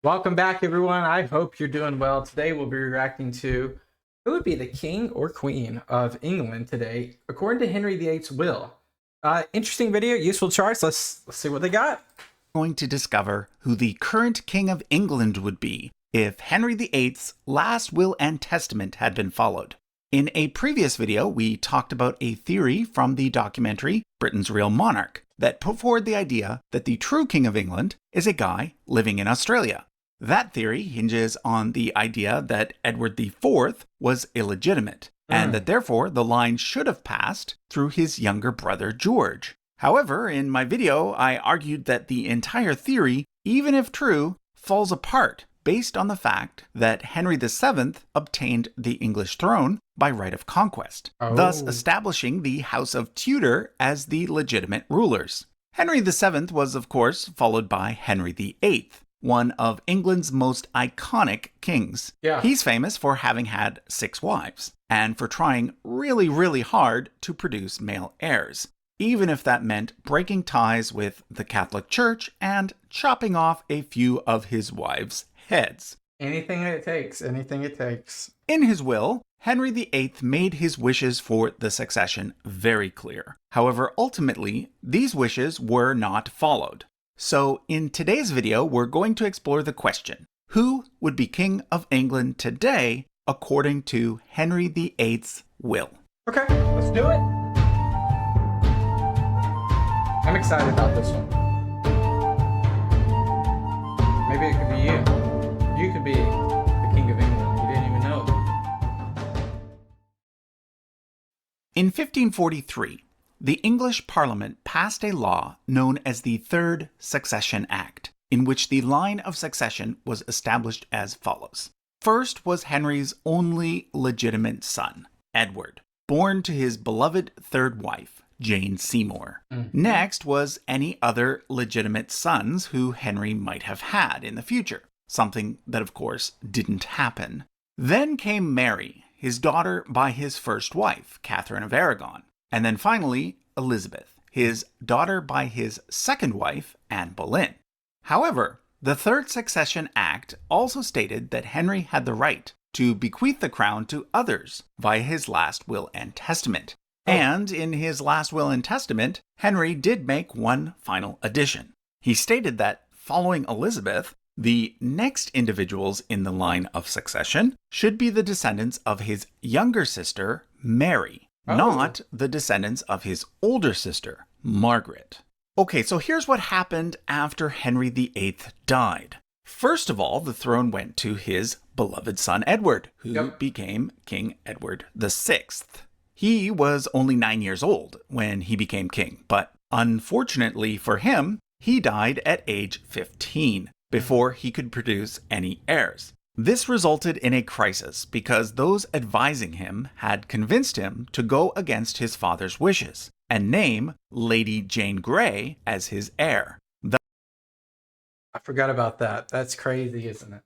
Welcome back, everyone. I hope you're doing well. Today we'll be reacting to who would be the king or queen of England today, according to Henry VIII's will. Interesting video, useful charts. Let's see what they got. Going to discover who the current king of England would be if Henry VIII's last will and testament had been followed. In a previous video, we talked about a theory from the documentary Britain's Real Monarch that put forward the idea that the true king of England is a guy living in Australia. That theory hinges on the idea that Edward IV was illegitimate, and that therefore the line should have passed through his younger brother George. However, in my video, I argued that the entire theory, even if true, falls apart based on the fact that Henry VII obtained the English throne by right of conquest, thus establishing the House of Tudor as the legitimate rulers. Henry VII was, of course, followed by Henry VIII. One of England's most iconic kings. He's famous for having had 6 wives, and for trying really hard to produce male heirs, even if that meant breaking ties with the Catholic Church and chopping off a few of his wives' heads. Anything it takes, anything it takes. In his will, Henry VIII made his wishes for the succession very clear. However, ultimately, these wishes were not followed. So in today's video, we're going to explore the question, who would be King of England today according to Henry VIII's will? Okay, let's do it. I'm excited about this one. Maybe it could be you. You could be the King of England. You didn't even know. In 1543, the English Parliament passed a law known as the Third Succession Act, in which the line of succession was established as follows. First was Henry's only legitimate son, Edward, born to his beloved third wife, Jane Seymour. Next was any other legitimate sons who Henry might have had in the future, something that of course didn't happen. Then came Mary, his daughter by his first wife, Catherine of Aragon. And then finally, Elizabeth, his daughter by his second wife, Anne Boleyn. However, the Third Succession Act also stated that Henry had the right to bequeath the crown to others via his last will and testament. And in his last will and testament, Henry did make one final addition. He stated that following Elizabeth, the next individuals in the line of succession should be the descendants of his younger sister, Mary. Not the descendants of his older sister, Margaret. Okay, so here's what happened after Henry VIII died. First of all, the throne went to his beloved son Edward, who became King Edward VI. He was only 9 years old when he became king, but unfortunately for him, he died at age 15 before he could produce any heirs. This resulted in a crisis because those advising him had convinced him to go against his father's wishes and name Lady Jane Grey as his heir. I forgot about that. That's crazy, isn't it?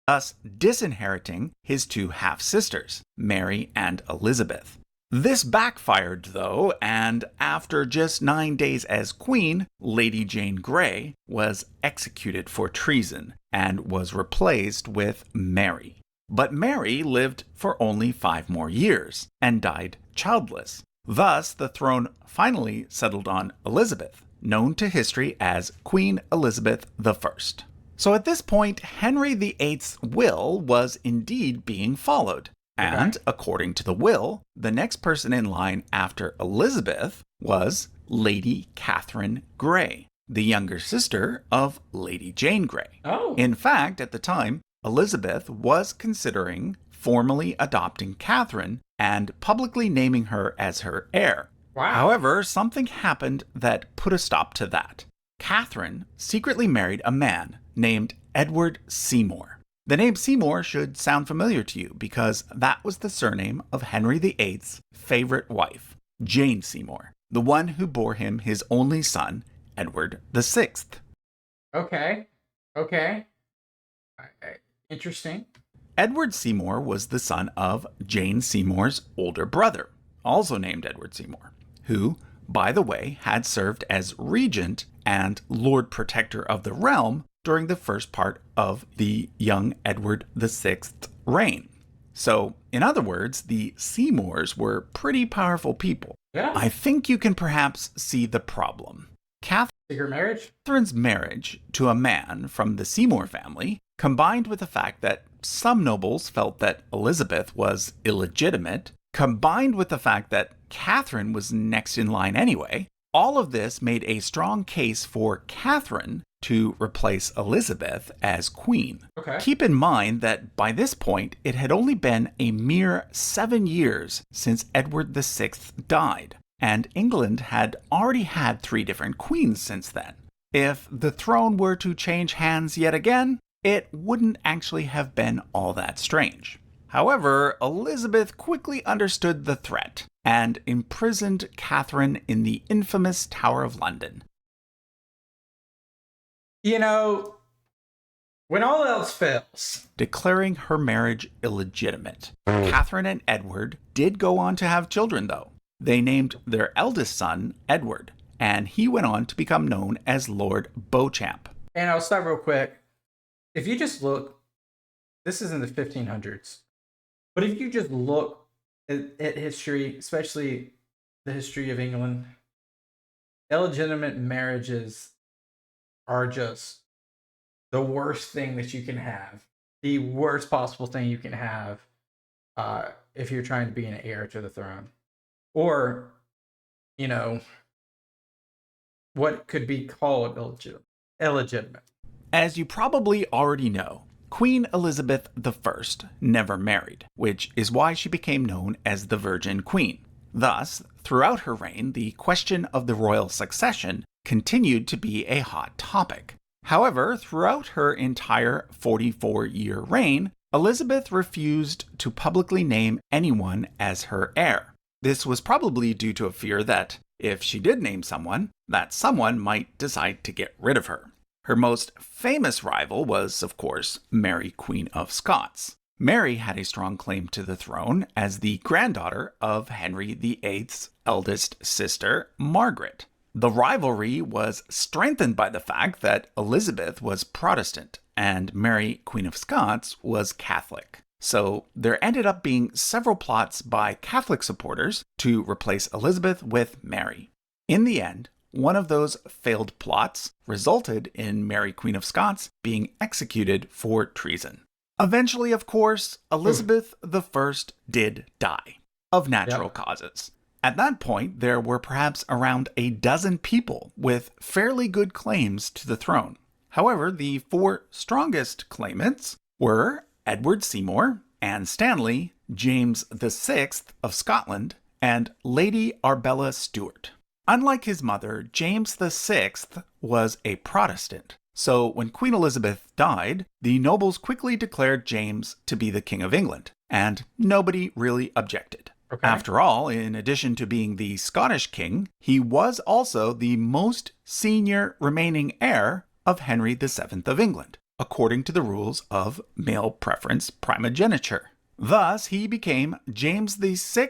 Thus disinheriting his 2 half-sisters, Mary and Elizabeth. This backfired, though, and after just 9 days as queen, Lady Jane Grey was executed for treason and was replaced with Mary. But Mary lived for only 5 more years and died childless. Thus, the throne finally settled on Elizabeth, known to history as Queen Elizabeth I. So at this point, Henry VIII's will was indeed being followed. And according to the will, the next person in line after Elizabeth was Lady Catherine Grey, the younger sister of Lady Jane Grey. In fact, at the time, Elizabeth was considering formally adopting Catherine and publicly naming her as her heir. However, something happened that put a stop to that. Catherine secretly married a man named Edward Seymour. The name Seymour should sound familiar to you because that was the surname of Henry VIII's favorite wife, Jane Seymour, the one who bore him his only son, Edward VI. Okay. Interesting. Edward Seymour was the son of Jane Seymour's older brother, also named Edward Seymour, who, by the way, had served as regent and Lord Protector of the realm during the first part of the young Edward VI reign. So, in other words, the Seymours were pretty powerful people. Yeah. I think you can perhaps see the problem. Secret marriage? Catherine's marriage to a man from the Seymour family, combined with the fact that some nobles felt that Elizabeth was illegitimate, combined with the fact that Catherine was next in line anyway, all of this made a strong case for Catherine to replace Elizabeth as queen. Okay. Keep in mind that by this point, it had only been a mere 7 years since Edward VI died, and England had already had 3 different queens since then. If the throne were to change hands yet again, it wouldn't actually have been all that strange. However, Elizabeth quickly understood the threat and imprisoned Catherine in the infamous Tower of London. You know, when all else fails, declaring her marriage illegitimate. Catherine and Edward did go on to have children, though. They named their eldest son Edward, and he went on to become known as Lord Beauchamp. And I'll stop real quick. If you just look, this is in the 1500s, but if you just look at history, especially the history of England, illegitimate marriages are just the worst thing that you can have, the worst possible thing you can have if you're trying to be an heir to the throne. Or, you know, what could be called illegitimate. As you probably already know, Queen Elizabeth I never married, which is why she became known as the Virgin Queen. Thus, throughout her reign, the question of the royal succession continued to be a hot topic. However, throughout her entire 44-year reign, Elizabeth refused to publicly name anyone as her heir. This was probably due to a fear that, if she did name someone, that someone might decide to get rid of her. Her most famous rival was, of course, Mary, Queen of Scots. Mary had a strong claim to the throne as the granddaughter of Henry VIII's eldest sister, Margaret. The rivalry was strengthened by the fact that Elizabeth was Protestant and Mary, Queen of Scots, was Catholic. So there ended up being several plots by Catholic supporters to replace Elizabeth with Mary. In the end, one of those failed plots resulted in Mary, Queen of Scots, being executed for treason. Eventually, of course, Elizabeth I did die, of natural causes. At that point, there were perhaps around a dozen people with fairly good claims to the throne. However, the 4 strongest claimants were Edward Seymour, Anne Stanley, James VI of Scotland, and Lady Arbella Stuart. Unlike his mother, James VI was a Protestant. So when Queen Elizabeth died, the nobles quickly declared James to be the King of England, and nobody really objected. Okay. After all, in addition to being the Scottish king, he was also the most senior remaining heir of Henry VII of England, according to the rules of male preference primogeniture. Thus, he became James VI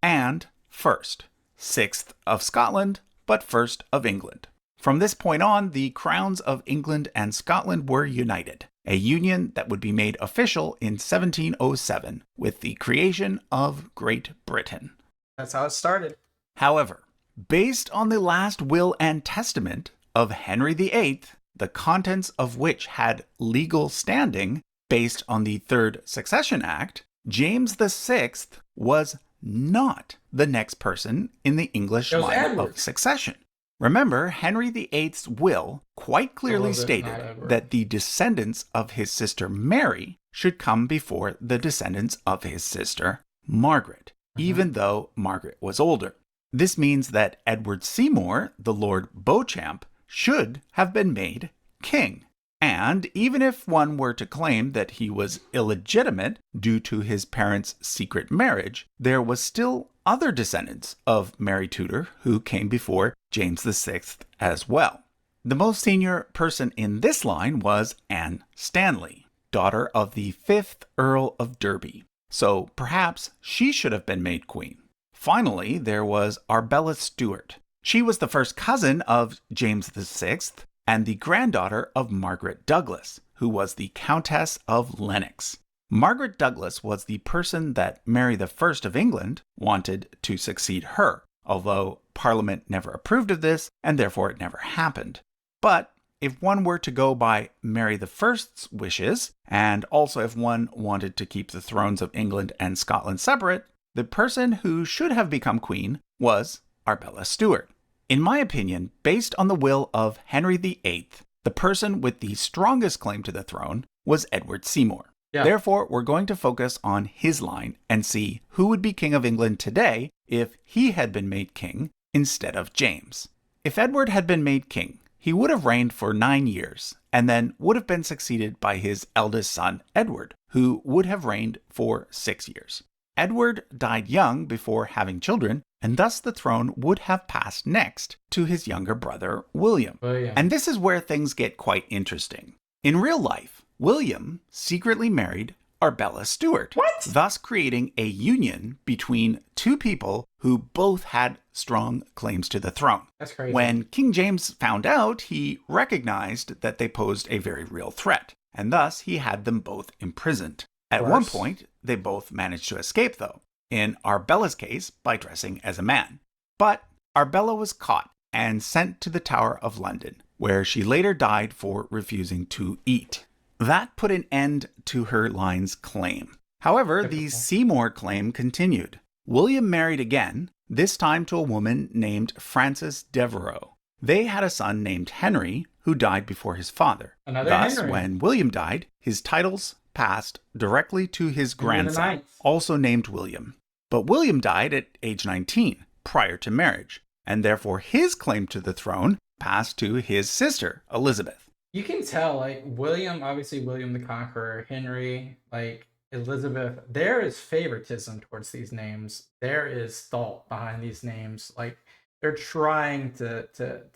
and first. 6th of Scotland, but 1st of England. From this point on, the crowns of England and Scotland were united, a union that would be made official in 1707 with the creation of Great Britain. That's how it started. However, based on the last will and testament of Henry VIII, the contents of which had legal standing based on the Third Succession Act, James VI was not the next person in the English line of succession. Remember, Henry VIII's will quite clearly stated that the descendants of his sister Mary should come before the descendants of his sister Margaret, even though Margaret was older. This means that Edward Seymour, the Lord Beauchamp, should have been made king. And even if one were to claim that he was illegitimate due to his parents' secret marriage, there was still other descendants of Mary Tudor who came before James VI as well. The most senior person in this line was Anne Stanley, daughter of the 5th Earl of Derby. So perhaps she should have been made queen. Finally, there was Arbella Stuart. She was the first cousin of James VI and the granddaughter of Margaret Douglas, who was the Countess of Lennox. Margaret Douglas was the person that Mary I of England wanted to succeed her, although Parliament never approved of this, and therefore it never happened. But if one were to go by Mary I's wishes, and also if one wanted to keep the thrones of England and Scotland separate, the person who should have become queen was Arbella Stuart. In my opinion, based on the will of Henry VIII, the person with the strongest claim to the throne was Edward Seymour. Yeah. Therefore, we're going to focus on his line and see who would be king of England today if he had been made king instead of James. If Edward had been made king, he would have reigned for 9 years and then would have been succeeded by his eldest son, Edward, who would have reigned for 6 years. Edward died young before having children, and thus the throne would have passed next to his younger brother, William. And this is where things get quite interesting. In real life, William secretly married Arbella Stuart, thus creating a union between two people who both had strong claims to the throne. That's crazy. When King James found out, he recognized that they posed a very real threat, and thus he had them both imprisoned. At one point, they both managed to escape, though, in Arbella's case by dressing as a man. But Arbella was caught and sent to the Tower of London, where she later died for refusing to eat. That put an end to her line's claim. However, the Seymour claim continued. William married again, this time to a woman named Frances Devereux. They had a son named Henry, who died before his father. Thus, when William died, his titles passed directly to his grandson, also named William. But William died at age 19, prior to marriage, and therefore his claim to the throne passed to his sister, Elizabeth. You can tell, like, William, obviously William the Conqueror, Henry, like, Elizabeth, there is favoritism towards these names. There is thought behind these names. Like, they're trying to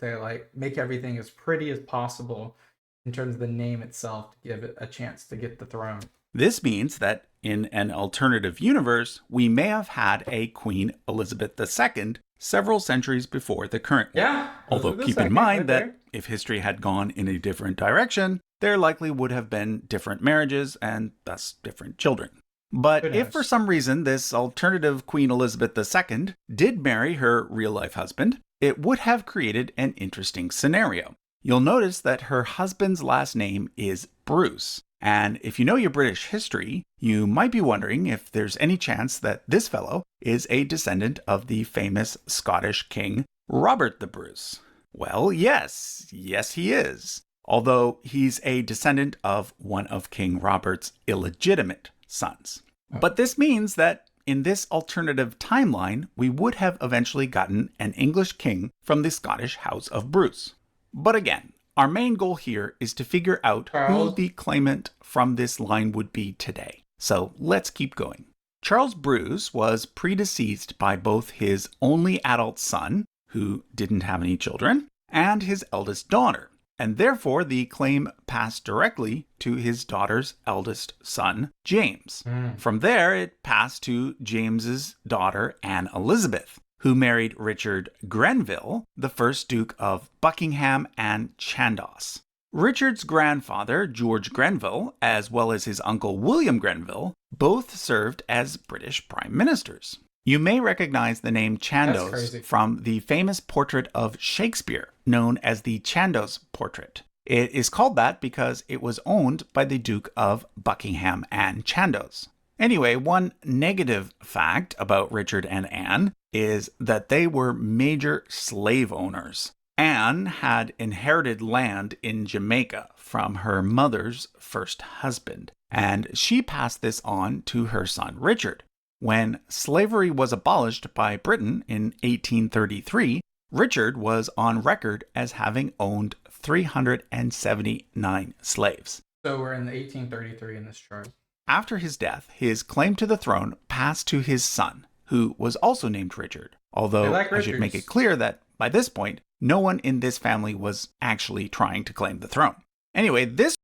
like, make everything as pretty as possible in terms of the name itself to give it a chance to get the throne. This means that in an alternative universe, we may have had a Queen Elizabeth II several centuries before the current one. Yeah. Although keep in mind that if history had gone in a different direction, there likely would have been different marriages and thus different children. But if for some reason this alternative Queen Elizabeth II did marry her real-life husband, it would have created an interesting scenario. You'll notice that her husband's last name is Bruce. And if you know your British history, you might be wondering if there's any chance that this fellow is a descendant of the famous Scottish king, Robert the Bruce. Well, yes he is. Although he's a descendant of one of King Robert's illegitimate sons. But this means that in this alternative timeline, we would have eventually gotten an English king from the Scottish House of Bruce. But again, our main goal here is to figure out who the claimant from this line would be today. So let's keep going. Charles Bruce was predeceased by both his only adult son, who didn't have any children, and his eldest daughter, and therefore the claim passed directly to his daughter's eldest son, James. From there, it passed to James's daughter, Anne Elizabeth, who married Richard Grenville, the first Duke of Buckingham and Chandos. Richard's grandfather, George Grenville, as well as his uncle William Grenville, both served as British prime ministers. You may recognize the name Chandos from the famous portrait of Shakespeare, known as the Chandos portrait. It is called that because it was owned by the Duke of Buckingham and Chandos. Anyway, one negative fact about Richard and Anne is that they were major slave owners. Anne had inherited land in Jamaica from her mother's first husband, and she passed this on to her son Richard. When slavery was abolished by Britain in 1833, Richard was on record as having owned 379 slaves. So we're in the 1833 in this chart. After his death, his claim to the throne passed to his son, who was also named Richard, although I should make it clear that by this point, no one in this family was actually trying to claim the throne. Anyway, this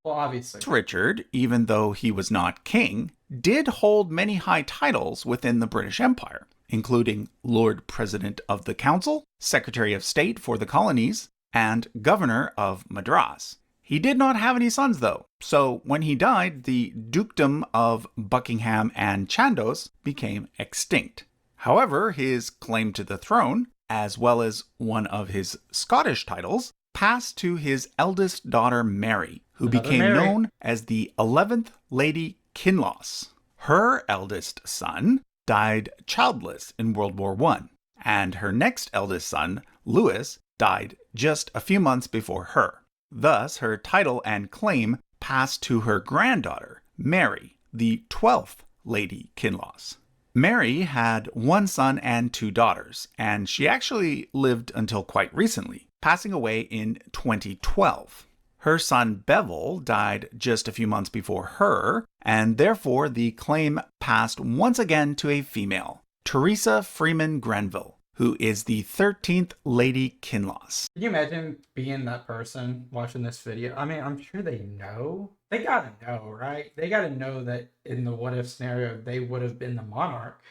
Richard, even though he was not king, did hold many high titles within the British Empire, including Lord President of the Council, Secretary of State for the Colonies, and governor of Madras. He did not have any sons, though, so when he died, the dukedom of Buckingham and Chandos became extinct. However, his claim to the throne, as well as one of his Scottish titles, passed to his eldest daughter Mary, who became known as the 11th Lady Kinloss. Her eldest son died childless in World War I, and her next eldest son, Louis, died just a few months before her. Thus, her title and claim passed to her granddaughter, Mary, the 12th Lady Kinloss. Mary had one son and two daughters, and she actually lived until quite recently, passing away in 2012. Her son Bevel died just a few months before her, and therefore the claim passed once again to a female, Teresa Freeman Grenville, who is the 13th Lady Kinloss. Can you imagine being that person watching this video? I mean, I'm sure they know. They gotta know, right? They gotta know that in the what if scenario, they would have been the monarch.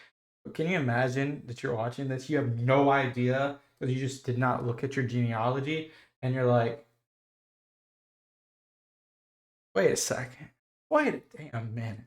But can you imagine that you're watching this? You have no idea because you just did not look at your genealogy and you're like, wait a second. Wait a damn minute.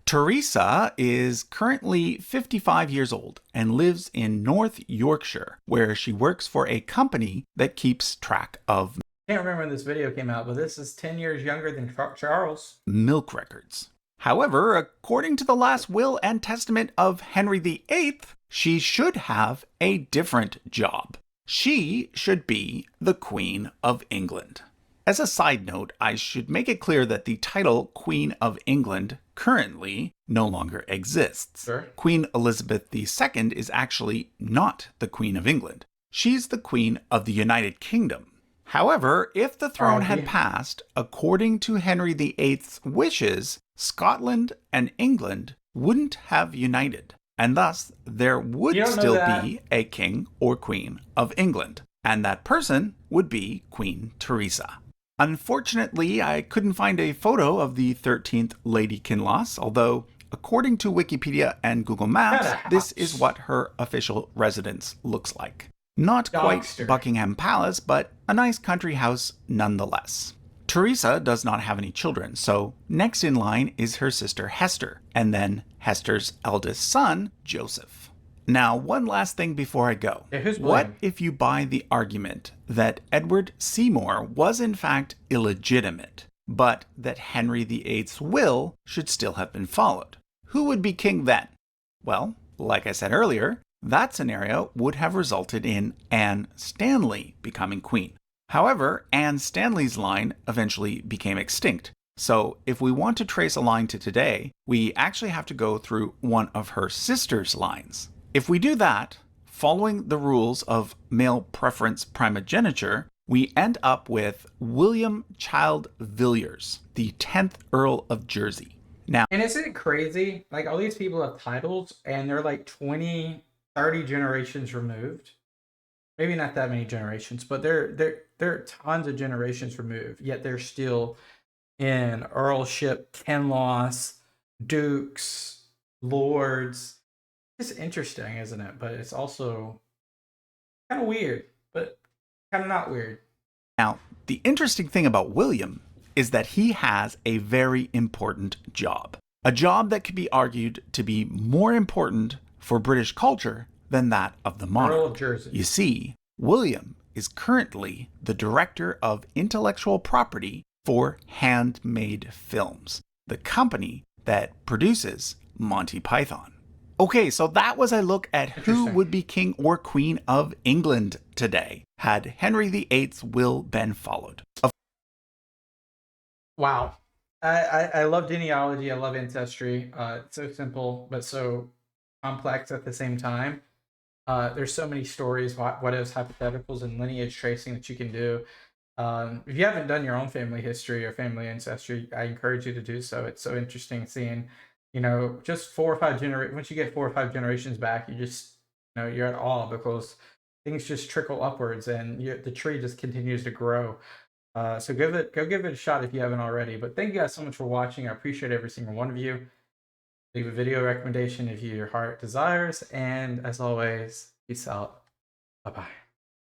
Teresa is currently 55 years old and lives in North Yorkshire, where she works for a company that keeps track of I can't remember when this video came out, but this is 10 years younger than Charles. Milk records. However, according to the last will and testament of Henry VIII, she should have a different job. She should be the Queen of England. As a side note, I should make it clear that the title Queen of England currently no longer exists. Sure. Queen Elizabeth II is actually not the Queen of England. She's the Queen of the United Kingdom. However, if the throne had passed, according to Henry VIII's wishes, Scotland and England wouldn't have united, and thus there would still be a king or queen of England, and that person would be Queen Teresa. Unfortunately, I couldn't find a photo of the 13th Lady Kinloss, although according to Wikipedia and Google Maps, this is what her official residence looks like. Not quite Buckingham Palace, but a nice country house nonetheless. Teresa does not have any children, so next in line is her sister Hester, and then Hester's eldest son, Joseph. Now, one last thing before I go. What if you buy the argument that Edward Seymour was in fact illegitimate, but that Henry VIII's will should still have been followed? Who would be king then? Well, like I said earlier, that scenario would have resulted in Anne Stanley becoming queen. However, Anne Stanley's line eventually became extinct. So if we want to trace a line to today, we actually have to go through one of her sister's lines. If we do that, following the rules of male preference primogeniture, we end up with William Child Villiers, the 10th Earl of Jersey. Now, and isn't it crazy? Like, all these people have titles and they're like 20, 30 generations removed. Maybe not that many generations, but they're tons of generations removed, yet they're still in earlship, Kinloss, dukes, lords. It's interesting, isn't it? But it's also kind of weird, but kind of not weird. Now, the interesting thing about William is that he has a very important job. A job that could be argued to be more important for British culture than that of the monarch. Earl of Jersey. You see, William is currently the director of intellectual property for Handmade Films, the company that produces Monty Python. Okay, so that was a look at who would be king or queen of England today, had Henry VIII's will been followed. Wow. I love genealogy. I love ancestry. It's so simple, but so complex at the same time. There's so many stories, what ifs, hypotheticals, and lineage tracing that you can do. If you haven't done your own family history or family ancestry, I encourage you to do so. It's so interesting seeing, just 4 or 5 generations. Once you get 4 or 5 generations back, you just, you're at awe because things just trickle upwards and the tree just continues to grow. So go give it a shot if you haven't already. But thank you guys so much for watching. I appreciate every single one of you. Leave a video recommendation if your heart desires. And as always, peace out. Bye-bye.